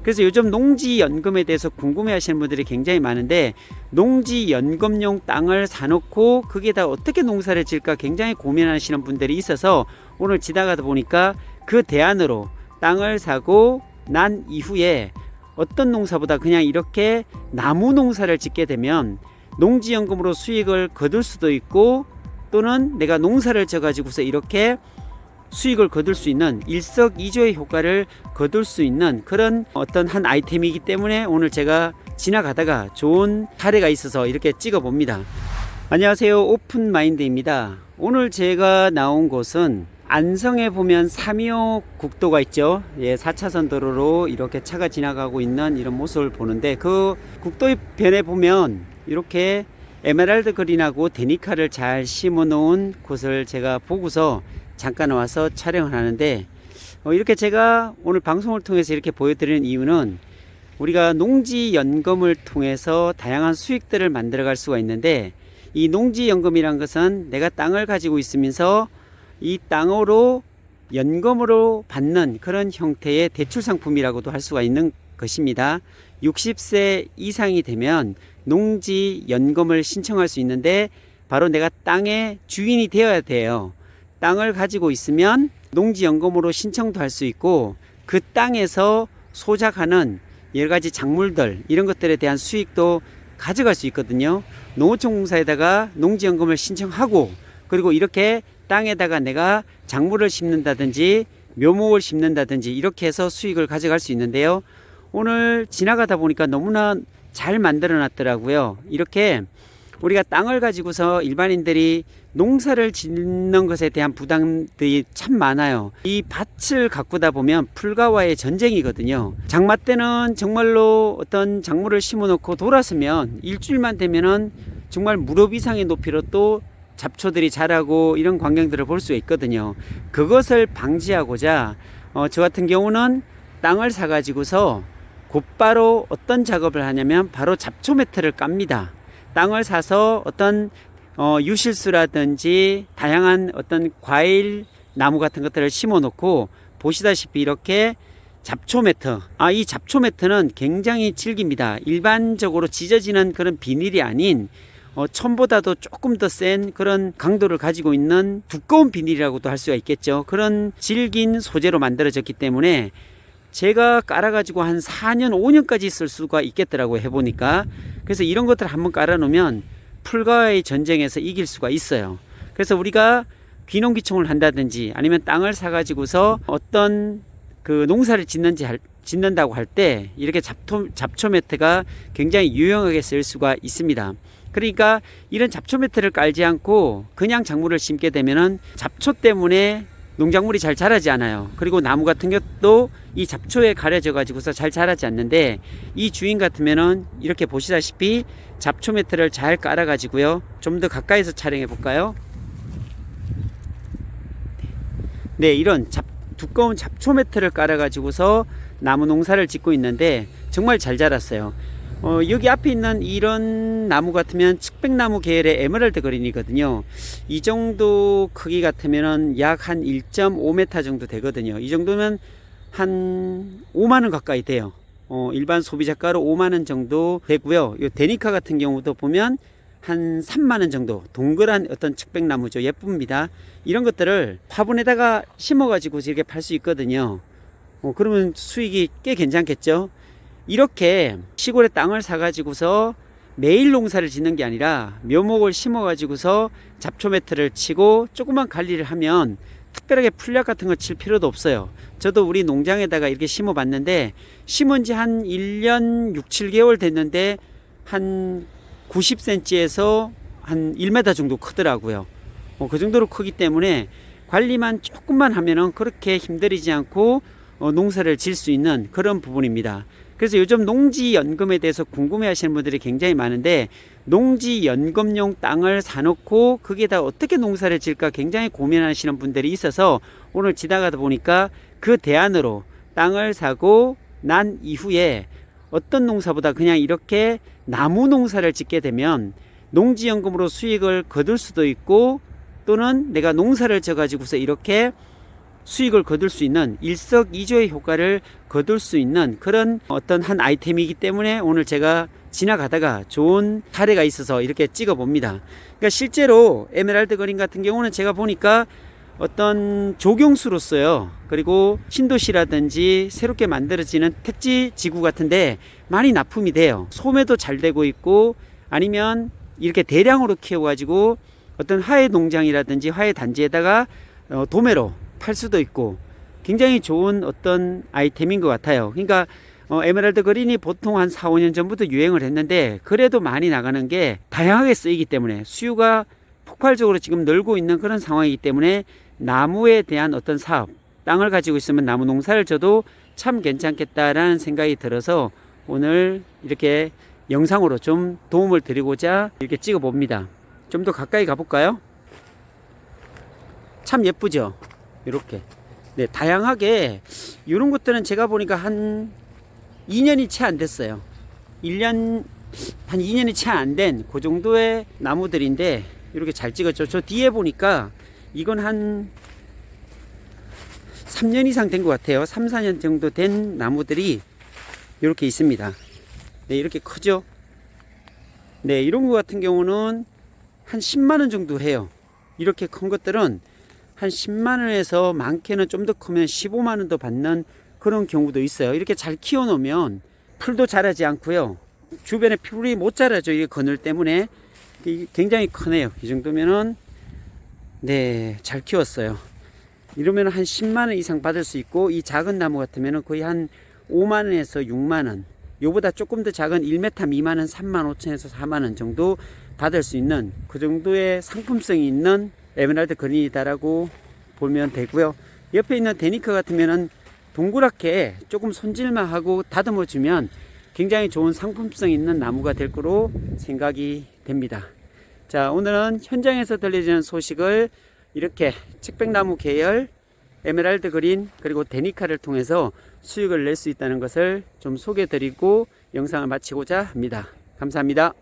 그래서 요즘 농지연금에 대해서 궁금해 하시는 분들이 굉장히 많은데, 농지연금용 땅을 사놓고 거기에다 어떻게 농사를 지을까 굉장히 고민하시는 분들이 있어서 오늘 지나가다 보니까 그 대안으로 땅을 사고 난 이후에 어떤 농사보다 그냥 이렇게 나무 농사를 짓게 되면 농지연금으로 수익을 거둘 수도 있고, 또는 내가 농사를 져 가지고서 이렇게 수익을 거둘 수 있는 일석이조의 효과를 거둘 수 있는 그런 어떤 한 아이템이기 때문에 오늘 제가 지나가다가 좋은 사례가 있어서 이렇게 찍어 봅니다. 안녕하세요, 오픈마인드입니다. 오늘 제가 나온 곳은 안성에 보면 325 국도가 있죠. 4차선 도로로 이렇게 차가 지나가고 있는 이런 모습을 보는데, 그 국도의 변에 보면 이렇게 에메랄드 그린하고 데니카를 잘 심어 놓은 곳을 제가 보고서 잠깐 와서 촬영을 하는데, 이렇게 제가 오늘 방송을 통해서 이렇게 보여드리는 이유는, 우리가 농지연금을 통해서 다양한 수익들을 만들어 갈 수가 있는데, 이 농지연금이란 것은 내가 땅을 가지고 있으면서 이 땅으로 연금으로 받는 그런 형태의 대출 상품이라고도 할 수가 있는 것입니다. 60세 이상이 되면 농지연금을 신청할 수 있는데, 바로 내가 땅의 주인이 되어야 돼요. 땅을 가지고 있으면 농지연금으로 신청도 할 수 있고, 그 땅에서 소작하는 여러가지 작물들, 이런 것들에 대한 수익도 가져갈 수 있거든요. 농어촌공사에다가 농지연금을 신청하고, 그리고 이렇게 땅에다가 내가 작물을 심는다든지 묘목을 심는다든지 이렇게 해서 수익을 가져갈 수 있는데요, 오늘 지나가다 보니까 너무나 잘 만들어 놨더라고요. 이렇게 우리가 땅을 가지고서 일반인들이 농사를 짓는 것에 대한 부담들이 참 많아요. 이 밭을 가꾸다 보면 풀과와의 전쟁이거든요. 장마 때는 정말로 어떤 작물을 심어 놓고 돌아서면 일주일만 되면은 정말 무릎 이상의 높이로 또 잡초들이 자라고 이런 광경들을 볼 수 있거든요. 그것을 방지하고자 저 같은 경우는 땅을 사 가지고서 곧바로 어떤 작업을 하냐면 바로 잡초 매트를 깝니다. 땅을 사서 어떤 유실수라든지 다양한 어떤 과일 나무 같은 것들을 심어 놓고, 보시다시피 이렇게 잡초 매트, 이 잡초 매트는 굉장히 질깁니다. 일반적으로 찢어지는 그런 비닐이 아닌 천보다도 조금 더 센 그런 강도를 가지고 있는 두꺼운 비닐이라고도 할 수가 있겠죠. 그런 질긴 소재로 만들어졌기 때문에 제가 깔아가지고 한 4년 5년까지 쓸 수가 있겠더라고요, 해보니까. 그래서 이런 것들을 한번 깔아놓으면 풀과의 전쟁에서 이길 수가 있어요. 그래서 우리가 귀농귀촌을 한다든지 아니면 땅을 사가지고서 어떤 그 농사를 짓는다고 할 때 이렇게 잡초 매트가 굉장히 유용하게 쓸 수가 있습니다. 그러니까 이런 잡초 매트를 깔지 않고 그냥 작물을 심게 되면은 잡초 때문에 농작물이 잘 자라지 않아요. 그리고 나무 같은 것도 이 잡초에 가려져 가지고서 잘 자라지 않는데, 이 주인 같으면은 이렇게 보시다시피 잡초 매트를 잘 깔아 가지고요. 좀 더 가까이서 촬영해 볼까요? 네, 이런 두꺼운 잡초 매트를 깔아 가지고서 나무 농사를 짓고 있는데 정말 잘 자랐어요. 여기 앞에 있는 이런 나무 같으면 측백나무 계열의 에메랄드 그린이거든요. 이 정도 크기 같으면 약 한 1.5m 정도 되거든요. 이 정도면 한 5만원 가까이 돼요. 일반 소비자가로 5만원 정도 되고요. 이 데니카 같은 경우도 보면 한 3만원 정도, 동그란 어떤 측백나무죠. 예쁩니다. 이런 것들을 화분에다가 심어 가지고 이렇게 팔 수 있거든요. 그러면 수익이 꽤 괜찮겠죠. 이렇게 시골에 땅을 사가지고서 매일 농사를 짓는 게 아니라 묘목을 심어 가지고서 잡초 매트를 치고 조그만 관리를 하면 특별하게 풀약 같은 거 칠 필요도 없어요. 저도 우리 농장에다가 이렇게 심어 봤는데, 심은 지 한 1년 6, 7개월 됐는데 한 90cm에서 한 1m 정도 크더라고요. 그 정도로 크기 때문에 관리만 조금만 하면은 그렇게 힘들이지 않고 농사를 지을 수 있는 그런 부분입니다. 그래서 요즘 농지연금에 대해서 궁금해 하시는 분들이 굉장히 많은데, 농지연금용 땅을 사놓고 거기에다 어떻게 농사를 지을까 굉장히 고민하시는 분들이 있어서 오늘 지나가다 보니까 그 대안으로 땅을 사고 난 이후에 어떤 농사보다 그냥 이렇게 나무 농사를 짓게 되면 농지연금으로 수익을 거둘 수도 있고, 또는 내가 농사를 져 가지고서 이렇게 수익을 거둘 수 있는 일석이조의 효과를 거둘 수 있는 그런 어떤 한 아이템이기 때문에 오늘 제가 지나가다가 좋은 사례가 있어서 이렇게 찍어 봅니다. 그러니까 실제로 에메랄드 그린 같은 경우는 제가 보니까 어떤 조경수로서요, 그리고 신도시라든지 새롭게 만들어지는 택지 지구 같은데 많이 납품이 돼요. 소매도 잘 되고 있고, 아니면 이렇게 대량으로 키워가지고 어떤 화훼 농장이라든지 화훼 단지에다가 도매로 팔 수도 있고 굉장히 좋은 어떤 아이템인 것 같아요. 그러니까 에메랄드 그린이 보통 한 4, 5년 전부터 유행을 했는데 그래도 많이 나가는 게 다양하게 쓰이기 때문에 수요가 폭발적으로 지금 늘고 있는 그런 상황이기 때문에 나무에 대한 어떤 사업, 땅을 가지고 있으면 나무 농사를 져도 참 괜찮겠다라는 생각이 들어서 오늘 이렇게 영상으로 좀 도움을 드리고자 이렇게 찍어 봅니다. 좀 더 가까이 가볼까요? 참 예쁘죠? 이렇게. 네, 다양하게 이런 것들은 제가 보니까 한 2년이 채 안 됐어요. 1년, 한 2년이 채 안 된 그 정도의 나무들인데 이렇게 잘 찍었죠. 저 뒤에 보니까 이건 한 3년 이상 된 것 같아요. 3, 4년 정도 된 나무들이 이렇게 있습니다. 네, 이렇게 크죠? 네, 이런 것 같은 경우는 한 10만원 정도 해요. 이렇게 큰 것들은 한 10만원에서 많게는 좀 더 크면 15만원도 받는 그런 경우도 있어요. 이렇게 잘 키워 놓으면 풀도 자라지 않고요. 주변에 풀이 못 자라죠. 이게 그늘 때문에. 굉장히 크네요. 이 정도면은 네, 잘 키웠어요. 이러면 한 10만원 이상 받을 수 있고, 이 작은 나무 같으면 거의 한 5만원에서 6만원, 요보다 조금 더 작은 1m 미만은 3만 5천에서 4만원 정도 받을 수 있는 그 정도의 상품성이 있는 에메랄드 그린이다라고 보면 되고요. 옆에 있는 데니커 같으면은 동그랗게 조금 손질만 하고 다듬어 주면 굉장히 좋은 상품성 있는 나무가 될 거로 생각이 됩니다. 자, 오늘은 현장에서 들려주는 소식을 이렇게 측백나무 계열, 에메랄드 그린, 그리고 데니카를 통해서 수익을 낼 수 있다는 것을 좀 소개해 드리고 영상을 마치고자 합니다. 감사합니다.